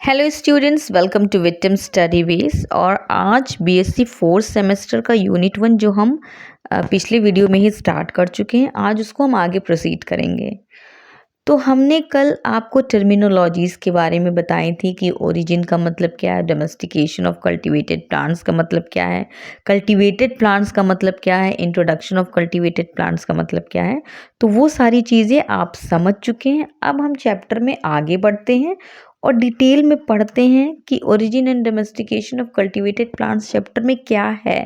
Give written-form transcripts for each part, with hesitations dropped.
Hello students, welcome to victim study base. और आज BSc fourth semester का unit 1 जो हम पिछले वीडियो में ही स्टार्ट कर चुके हैं, आज उसको हम आगे प्रोसीड करेंगे। तो हमने कल आपको टर्मिनोलॉजीज़ के बारे में बताई थी कि ओरिजिन का मतलब क्या है, डोमेस्टिकेशन ऑफ कल्टीवेटेड प्लांट्स का मतलब क्या है, कल्टीवेटेड प्लांट्स का मतलब क्या है, इंट्रोडक्शन ऑफ कल्टीवेटेड प्लांट्स का मतलब क्या है। तो वो सारी चीज़ें आप समझ चुके हैं। अब हम चैप्टर में आगे बढ़ते हैं और डिटेल में पढ़ते हैं कि origin and domestication of cultivated plants chapter में क्या है,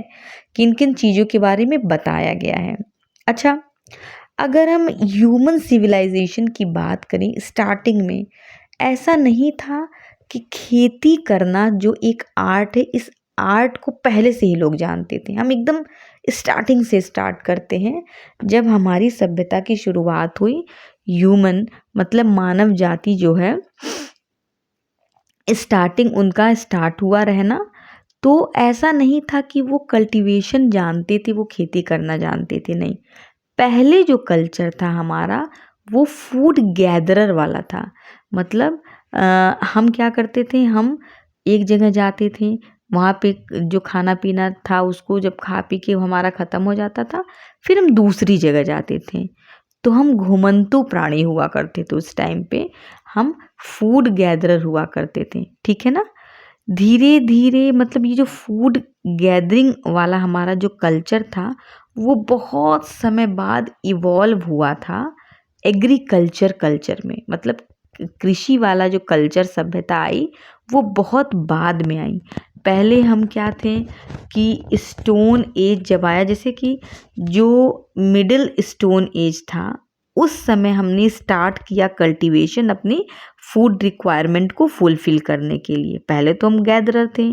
किन किन चीज़ों के बारे में बताया गया है। अच्छा, अगर हम ह्यूमन सिविलाइजेशन की बात करें, स्टार्टिंग में ऐसा नहीं था कि खेती करना जो एक आर्ट है, इस आर्ट को पहले से ही लोग जानते थे। हम एकदम स्टार्टिंग से स्टार्ट करते हैं। जब हमारी सभ्यता की शुरुआत हुई, ह्यूमन मतलब मानव जाति जो है, स्टार्टिंग उनका स्टार्ट हुआ रहना, तो ऐसा नहीं था कि वो कल्टीवेशन जानते थे, वो खेती करना जानते थे, नहीं। पहले जो कल्चर था हमारा वो फूड गैदरर वाला था। मतलब हम क्या करते थे, हम एक जगह जाते थे, वहाँ पे जो खाना पीना था उसको जब खा पी के हमारा ख़त्म हो जाता था, फिर हम दूसरी जगह जाते थे। तो हम घुमंतु प्राणी हुआ करते थे उस टाइम पे, हम फूड गैदरर हुआ करते थे, ठीक है ना। धीरे धीरे मतलब ये जो फूड गैदरिंग वाला हमारा जो कल्चर था वो बहुत समय बाद इवॉल्व हुआ था एग्रीकल्चर कल्चर में। मतलब कृषि वाला जो कल्चर सभ्यता आई वो बहुत बाद में आई। पहले हम क्या थे कि स्टोन एज जब आया, जैसे कि जो मिडिल स्टोन एज था, उस समय हमने स्टार्ट किया कल्टीवेशन अपनी फूड रिक्वायरमेंट को फुलफिल करने के लिए। पहले तो हम गैदरर थे।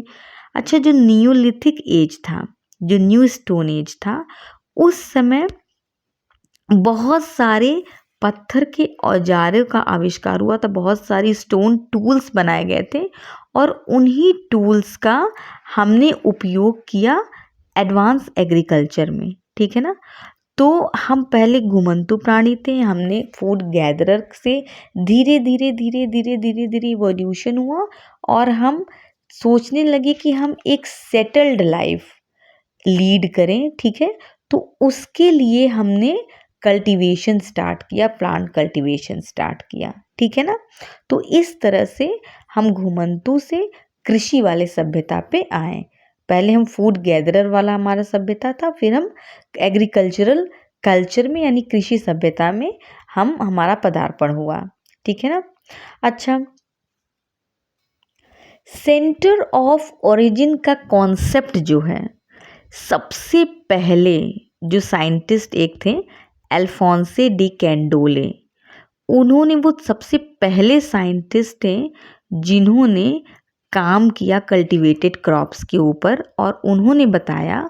अच्छा, जो नियोलिथिक एज था, जो न्यू स्टोन एज था, उस समय बहुत सारे पत्थर के औजारों का आविष्कार हुआ था, बहुत सारी स्टोन टूल्स बनाए गए थे और उन्हीं टूल्स का हमने उपयोग किया एडवांस एग्रीकल्चर में, ठीक है ना। तो हम पहले घुमंतु प्राणी थे, हमने फूड गैदरर से धीरे धीरे धीरे धीरे धीरे धीरे इवोल्यूशन हुआ और हम सोचने लगे कि हम एक सेटल्ड लाइफ लीड करें, ठीक है। तो उसके लिए हमने कल्टीवेशन स्टार्ट किया, प्लांट कल्टीवेशन स्टार्ट किया, ठीक है ना। तो इस तरह से हम घुमंतु से कृषि वाले सभ्यता पे आए। पहले हम फूड गैदरर वाला हमारा सभ्यता था, फिर हम एग्रीकल्चरल कल्चर में यानी कृषि सभ्यता में हमारा पदार्पण हुआ, ठीक है ना। अच्छा, सेंटर ऑफ ओरिजिन का कॉन्सेप्ट जो है, सबसे पहले जो साइंटिस्ट एक थे अल्फोंसे डी कैंडोले, उन्होंने, वो सबसे पहले साइंटिस्ट थे जिन्होंने काम किया कल्टीवेटेड क्रॉप्स के ऊपर। और उन्होंने बताया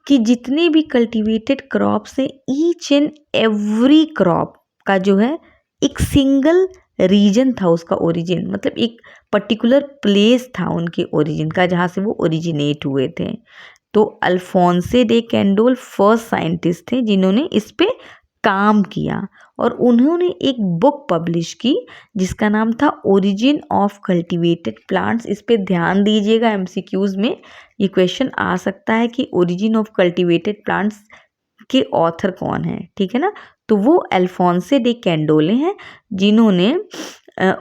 कि जितने भी कल्टीवेटेड क्रॉप्स हैं, ईच एंड एवरी क्रॉप का जो है एक सिंगल रीजन था उसका ओरिजिन, मतलब एक पर्टिकुलर प्लेस था उनके ओरिजिन का जहाँ से वो ओरिजिनेट हुए थे। तो अल्फोंसे डे कैंडोल फर्स्ट साइंटिस्ट थे जिन्होंने इस पे काम किया और उन्होंने एक बुक पब्लिश की जिसका नाम था ओरिजिन ऑफ कल्टीवेटेड प्लांट्स। इस पे ध्यान दीजिएगा, एमसीक्यूज में ये क्वेश्चन आ सकता है कि ओरिजिन ऑफ कल्टीवेटेड प्लांट्स के ऑथर कौन है, ठीक है ना। तो वो अल्फोंसे डे कैंडोले हैं जिन्होंने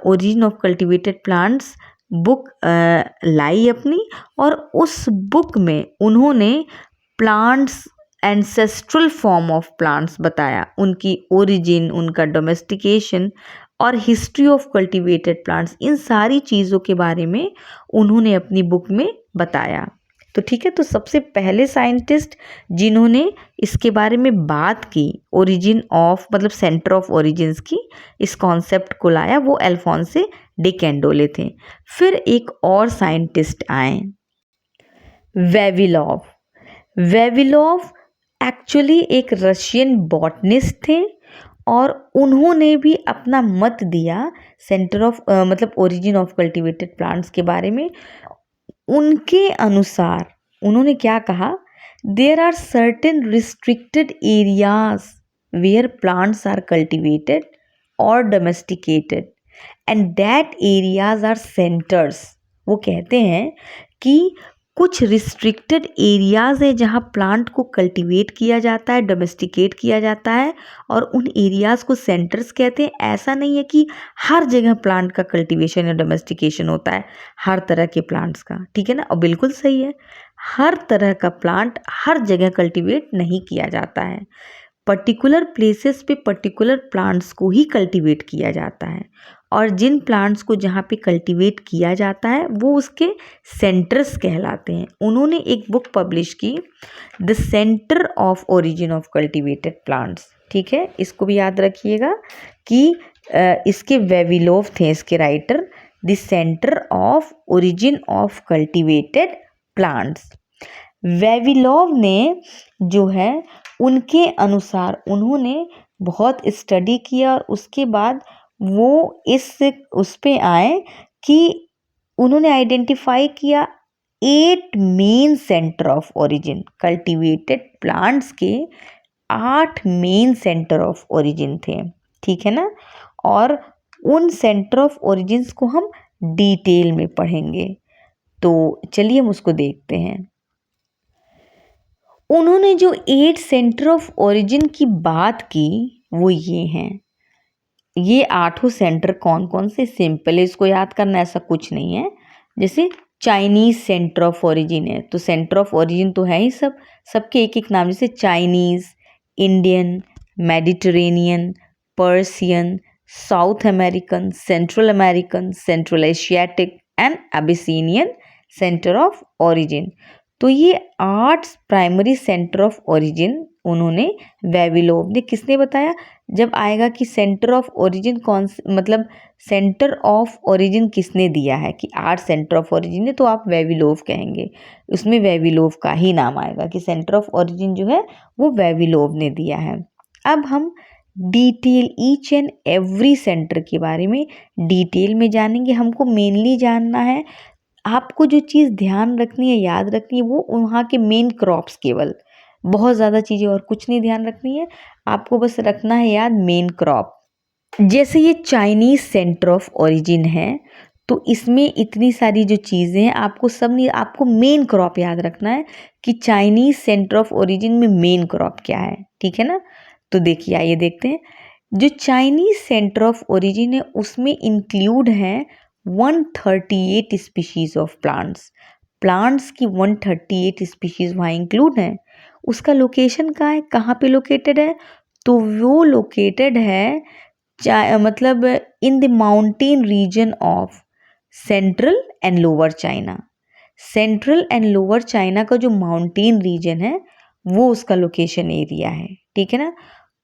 origin of cultivated plants book लाई अपनी, और उस बुक में उन्होंने plants ancestral form of plants बताया, उनकी ओरिजिन, उनका डोमेस्टिकेशन और हिस्ट्री ऑफ कल्टीवेटेड प्लांट्स, इन सारी चीज़ों के बारे में उन्होंने अपनी बुक में बताया। तो ठीक है, तो सबसे पहले साइंटिस्ट जिन्होंने इसके बारे में बात की, ओरिजिन ऑफ मतलब सेंटर ऑफ ओरिजिन्स की, इस कॉन्सेप्ट को लाया, वो अल्फोंसे डे कैंडोले थे। फिर एक और साइंटिस्ट आए, वेविलोव। वेविलोव एक्चुअली एक रशियन बॉटनिस्ट थे और उन्होंने भी अपना मत दिया सेंटर ऑफ मतलब ओरिजिन ऑफ कल्टीवेटेड प्लांट्स के बारे में। उनके अनुसार उन्होंने क्या कहा, there are certain restricted areas where plants are cultivated और domesticated and that areas are centres. वो कहते हैं कि कुछ रिस्ट्रिक्टेड एरियाज है जहाँ प्लांट को कल्टीवेट किया जाता है, डोमेस्टिकेट किया जाता है, और उन एरियाज को सेंटर्स कहते हैं। ऐसा नहीं है कि हर जगह प्लांट का कल्टीवेशन या डोमेस्टिकेशन होता है हर तरह के प्लांट्स का, ठीक है ना। और बिल्कुल सही है, हर तरह का प्लांट हर जगह कल्टीवेट नहीं किया जाता है। पर्टिकुलर प्लेसेस पे पर्टिकुलर प्लांट्स को ही कल्टीवेट किया जाता है, और जिन प्लांट्स को जहाँ पे कल्टीवेट किया जाता है वो उसके सेंटर्स कहलाते हैं। उन्होंने एक बुक पब्लिश की, the centre of origin of cultivated plants, ठीक है। इसको भी याद रखिएगा कि इसके वेविलोव थे इसके writer, the centre of origin of cultivated plants. Vavilov ने जो है उनके अनुसार उन्होंने बहुत स्टडी किया, और उसके बाद वो उस पे आए कि उन्होंने आइडेंटिफाई किया 8 main centre of origin cultivated plants के। 8 मेन सेंटर ऑफ ओरिजिन थे, ठीक है ना। और उन सेंटर ऑफ ओरिजिन्स को हम डिटेल में पढ़ेंगे, तो चलिए हम उसको देखते हैं। उन्होंने जो 8 सेंटर ऑफ ओरिजिन की बात की वो ये हैं। ये 8 सेंटर कौन कौन से, सिंपल है इसको याद करना, ऐसा कुछ नहीं है। जैसे चाइनीज सेंटर ऑफ ओरिजिन है, तो सेंटर ऑफ ओरिजिन तो है ही सबके एक एक नाम, जैसे Chinese, Indian, Mediterranean, Persian, South American, Central Asiatic and Abyssinian centre of origin. तो ये 8 प्राइमरी सेंटर ऑफ ओरिजिन उन्होंने वेविलोव ने, किसने बताया, जब आएगा कि सेंटर ऑफ ओरिजिन कौन, मतलब सेंटर ऑफ ओरिजिन किसने दिया है कि 8 सेंटर ऑफ ओरिजिन है, तो आप वेविलोव कहेंगे। उसमें वेविलोव का ही नाम आएगा कि सेंटर ऑफ ओरिजिन जो है वो वेविलोव ने दिया है। अब हम detail each and every centre के बारे में डिटेल में जानेंगे। हमको मेनली जानना है, आपको जो चीज़ ध्यान रखनी है, याद रखनी है, वो वहाँ के मेन क्रॉप्स, केवल, बहुत ज़्यादा चीज़ें और कुछ नहीं ध्यान रखनी है, आपको बस रखना है याद मेन क्रॉप। जैसे ये चाइनीज सेंटर ऑफ ओरिजिन है, तो इसमें इतनी सारी जो चीज़ें हैं, आपको सब नहीं, आपको मेन क्रॉप याद रखना है कि चाइनीज सेंटर ऑफ ओरिजिन में मेन क्रॉप क्या है, ठीक है ना। तो देखिए, आइए देखते हैं। जो चाइनीज सेंटर ऑफ ओरिजिन है उसमें इंक्लूड है 138 स्पीशीज ऑफ प्लांट्स की 138 स्पीशीज वहाँ इंक्लूड हैं। उसका लोकेशन कहाँ है, कहाँ पे लोकेटेड है, तो वो लोकेटेड है मतलब in the mountain region of central and lower China. Central and lower China का जो माउंटेन रीजन है वो उसका लोकेशन एरिया है, ठीक है ना।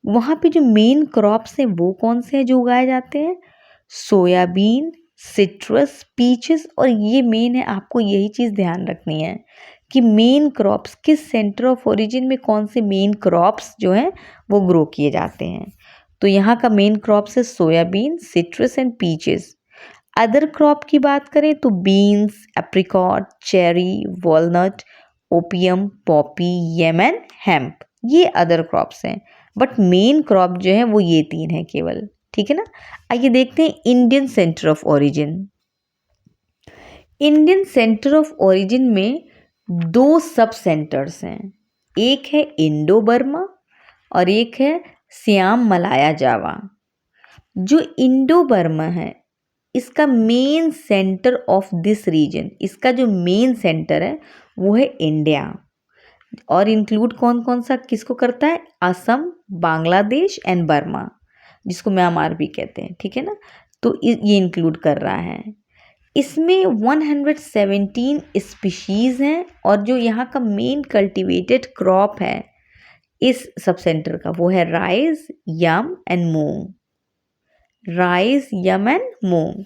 वहाँ पे जो मेन क्रॉप्स हैं वो कौन से हैं जो उगाए जाते हैं, सोयाबीन, सिट्रस, पीचेस, और ये मेन है, आपको यही चीज़ ध्यान रखनी है कि मेन क्रॉप्स किस सेंटर ऑफ ओरिजिन में कौन से मेन क्रॉप्स जो हैं वो ग्रो किए जाते हैं। तो यहाँ का मेन क्रॉप्स है soybean, citrus and peaches. Other crop की बात करें तो beans, apricot, cherry, walnut, opium, poppy, येमन, हेम्प, ये अदर क्रॉप्स हैं। बट मेन क्रॉप जो है वो ये 3 है केवल, ठीक है ना। आइए देखते हैं Indian centre of origin. Indian centre of origin में 2 सब सेंटर्स हैं, एक है इंडो बर्मा और एक है सियाम मलाया जावा। जो इंडो बर्मा है इसका main centre of this region, इसका जो मेन सेंटर है वो है इंडिया, और इंक्लूड कौन कौन सा किसको करता है, असम, बांग्लादेश एंड बर्मा, जिसको म्यांमार भी कहते हैं, ठीक है ना। तो ये इंक्लूड कर रहा है। इसमें 117 स्पीशीज़ हैं, और जो यहाँ का मेन कल्टीवेटेड क्रॉप है इस सब सेंटर का वो है rice, yam and moong. Rice, yam and moong.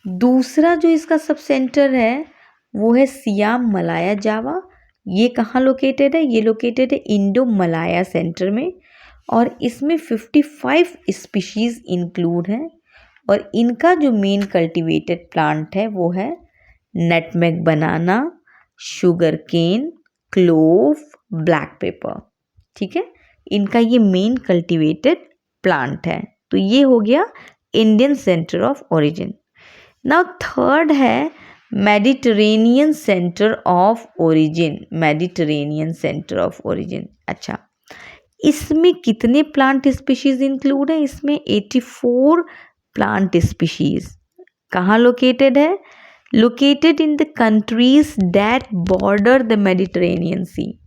दूसरा जो इसका सब सेंटर है वो है सियाम मलाया जावा। ये कहाँ लोकेटेड है, ये लोकेटेड है इंडो मलाया सेंटर में, और इसमें 55 स्पीशीज़ इंक्लूड हैं, और इनका जो मेन कल्टीवेटेड प्लांट है वो है nutmeg banana, sugar cane, clove, black pepper, ठीक है। इनका ये मेन कल्टीवेटेड प्लांट है। तो ये हो गया Indian centre of origin. Now third है Mediterranean centre of origin. Mediterranean centre of origin, अच्छा इसमें कितने प्लांट स्पीशीज इंक्लूड है? इसमें 84 प्लांट स्पीशीज। कहाँ लोकेटेड है? Located in the countries that border the Mediterranean Sea.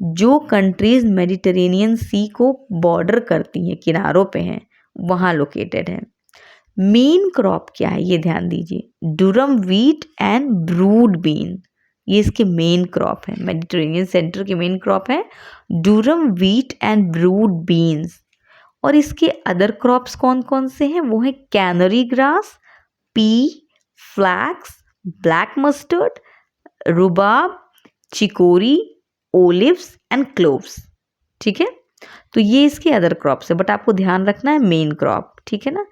जो कंट्रीज मेडिटेरेनियन सी को बॉर्डर करती हैं, किनारों पे हैं, वहाँ लोकेटेड है। मेन क्रॉप क्या है ये ध्यान दीजिए, डूरम व्हीट एंड ब्रूड बीन, ये इसके मेन क्रॉप है। मेडिटेरेनियन सेंटर के मेन क्रॉप है डूरम व्हीट एंड ब्रूड बीन्स। और इसके अदर क्रॉप्स कौन कौन से हैं? वो है canary grass, pea, flax, black mustard, rhubarb, chicory, olives and cloves. ठीक है, तो ये इसके अदर क्रॉप्स है, बट आपको ध्यान रखना है मेन क्रॉप। ठीक है ना।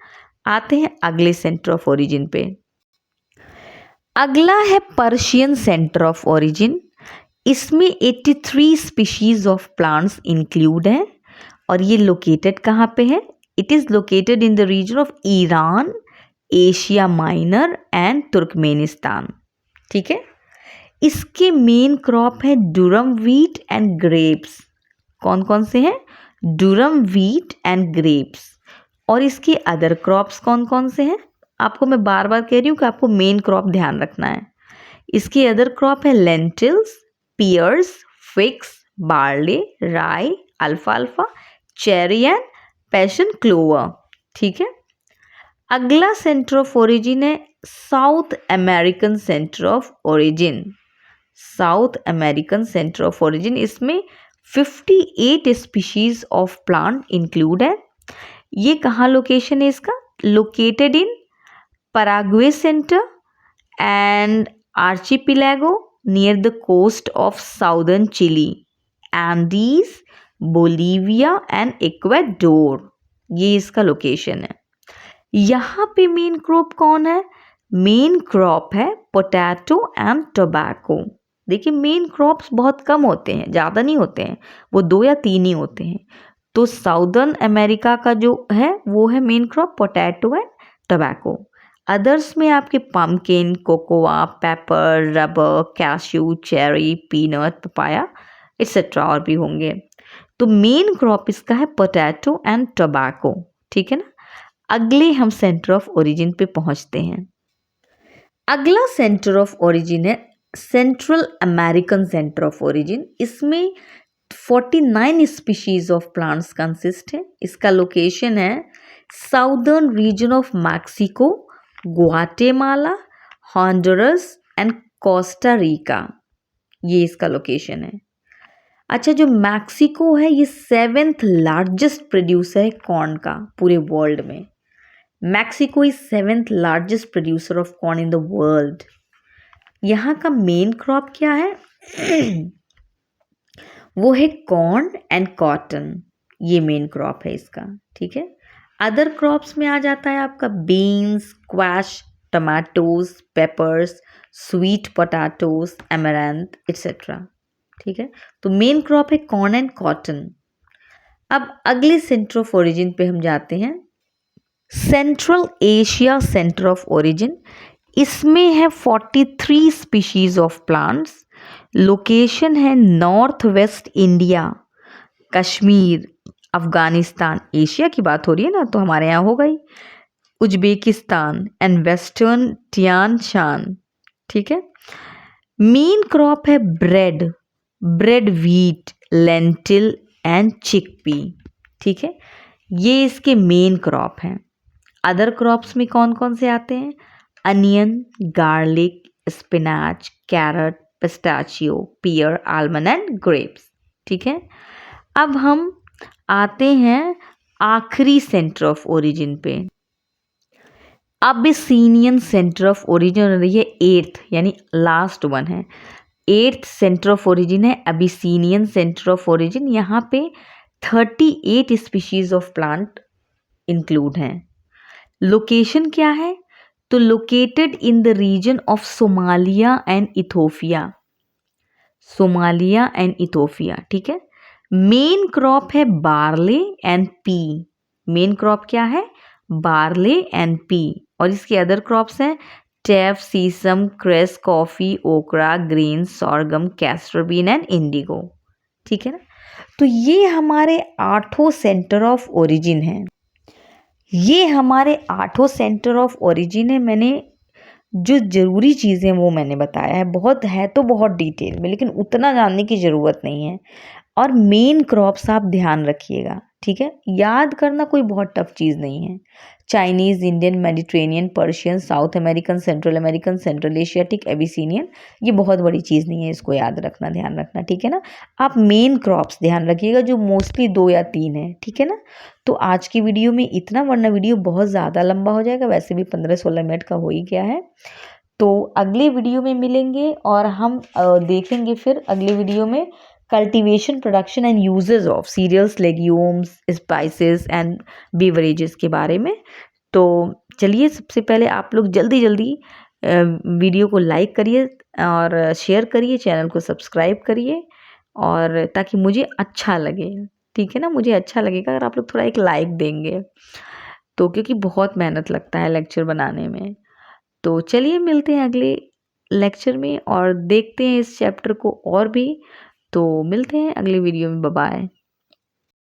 आते हैं अगले सेंटर ऑफ ओरिजिन पे। अगला है पर्शियन सेंटर ऑफ ओरिजिन। इसमें 83 स्पीशीज ऑफ प्लांट्स इंक्लूड हैं और ये लोकेटेड कहाँ पे है? It is located in the region of Iran, Asia Minor and Turkmenistan. ठीक है, इसके मेन क्रॉप है डूरम व्हीट एंड ग्रेप्स। कौन कौन से हैं? डूरम व्हीट एंड ग्रेप्स। और इसके अदर क्रॉप्स कौन कौन से हैं? आपको मैं बार बार कह रही हूँ कि आपको मेन क्रॉप ध्यान रखना है। इसके अदर क्रॉप है लेंटिल्स, पियर्स, फिग्स, बार्ले, राई, अल्फाल्फा, चेरी एंड पैशन क्लोवर। ठीक है, अगला सेंटर ऑफ ओरिजिन है south American centre of origin. South American centre of origin, इसमें 58 स्पीशीज ऑफ प्लांट इंक्लूड है। ये कहाँ लोकेशन है इसका? Located in Paraguay centre and archipelago near the coast of southern Chile, Andes, Bolivia and Ecuador. ये इसका location है। यहाँ पे मेन क्रॉप कौन है? मेन क्रॉप है पोटैटो एंड टोबैको। देखिए मेन क्रॉप्स बहुत कम होते हैं, ज़्यादा नहीं होते हैं, वो 2 या 3 ही होते हैं। तो साउदर्न अमेरिका का जो है वो है main crop potato and tobacco. Others में आपके pumpkin, cocoa, paper, rubber, cashew, cherry, peanut, papaya etcetera और भी होंगे। तो मेन क्रॉप इसका है पोटैटो एंड टोबैको। ठीक है ना। अगले हम सेंटर ऑफ ओरिजिन पे पहुंचते हैं। अगला सेंटर ऑफ ओरिजिन है central American centre of origin. इसमें 49 स्पीशीज ऑफ प्लांट्स कंसिस्ट है। इसका लोकेशन है southern region of Mexico, Guatemala, Honduras and Costa Rica. ये इसका लोकेशन है। अच्छा, जो मैक्सिको है ये 7th लार्जेस्ट प्रोड्यूसर है कॉर्न का पूरे वर्ल्ड में। Mexico is 7th largest producer of corn in the world. यहाँ का मेन क्रॉप क्या है? वो है कॉर्न एंड कॉटन। ये मेन क्रॉप है इसका। ठीक है, अदर क्रॉप्स में आ जाता है आपका beans, squash, tomatoes, peppers, sweet potatoes, amaranth etcetera. ठीक है, तो मेन क्रॉप है कॉर्न एंड कॉटन। अब अगले सेंटर ऑफ ओरिजिन पे हम जाते हैं, Central Asia centre of origin. इसमें है 43 स्पीशीज ऑफ प्लांट्स। लोकेशन है north west India, Kashmir, Afghanistan, Asia की बात हो रही है ना तो हमारे यहाँ हो गई, Uzbekistan and western Tian Shan. ठीक है, मेन क्रॉप है bread, bread wheat, lentil and chickpea. ठीक है, ये इसके मेन क्रॉप हैं। अदर क्रॉप्स में कौन कौन से आते हैं? Onion, garlic, spinach, carrot, pistachio, pear, almond and grapes. ठीक है, अब हम आते हैं आखिरी सेंटर ऑफ ओरिजिन पे, अबिसिनियन सेंटर ऑफ ओरिजिन। और ये 8th यानी लास्ट वन है। 8th सेंटर ऑफ ओरिजिन है अबिसिनियन सेंटर ऑफ ओरिजिन। यहाँ पे 38 स्पीशीज ऑफ प्लांट इंक्लूड हैं। लोकेशन क्या है? तो located in the region of Somalia and Ethiopia. Somalia and Ethiopia. ठीक है, मेन क्रॉप है barley and pea. Main crop क्या है? Barley and pea. और इसके अदर क्रॉप्स हैं teff, sesame, cress, coffee, okra, green, sorghum, castor bean and indigo. ठीक है ना। तो ये हमारे 8 सेंटर ऑफ ओरिजिन हैं। ये हमारे 8 सेंटर ऑफ ओरिजिन है। मैंने जो ज़रूरी चीज़ें वो मैंने बताया है, बहुत है तो बहुत डिटेल में, लेकिन उतना जानने की ज़रूरत नहीं है। और मेन क्रॉप्स आप ध्यान रखिएगा, ठीक है। याद करना कोई बहुत टफ चीज़ नहीं है। Chinese, Indian, Mediterranean, Persian, south American, Central Asiatic, Abyssinian, ये बहुत बड़ी चीज़ नहीं है, इसको याद रखना, ध्यान रखना, ठीक है ना। आप मेन क्रॉप्स ध्यान रखिएगा जो मोस्टली 2 या 3 है, ठीक है ना। तो आज की वीडियो में इतना, वरना वीडियो बहुत ज़्यादा लंबा हो जाएगा, वैसे भी 15-16 मिनट का हो ही गया है। तो अगले वीडियो में मिलेंगे और हम देखेंगे फिर अगले वीडियो में cultivation, production and uses of cereals, legumes, spices and beverages के बारे में। तो चलिए, सबसे पहले आप लोग जल्दी जल्दी वीडियो को लाइक करिए और शेयर करिए, चैनल को सब्सक्राइब करिए, और ताकि मुझे अच्छा लगे, ठीक है ना। मुझे अच्छा लगेगा अगर आप लोग थोड़ा एक लाइक देंगे, तो क्योंकि बहुत मेहनत लगता है लेक्चर बनाने में। तो चलिए, मिलते हैं अगले लेक्चर में और देखते हैं इस चैप्टर को और भी। तो मिलते हैं अगले वीडियो में। Bye bye.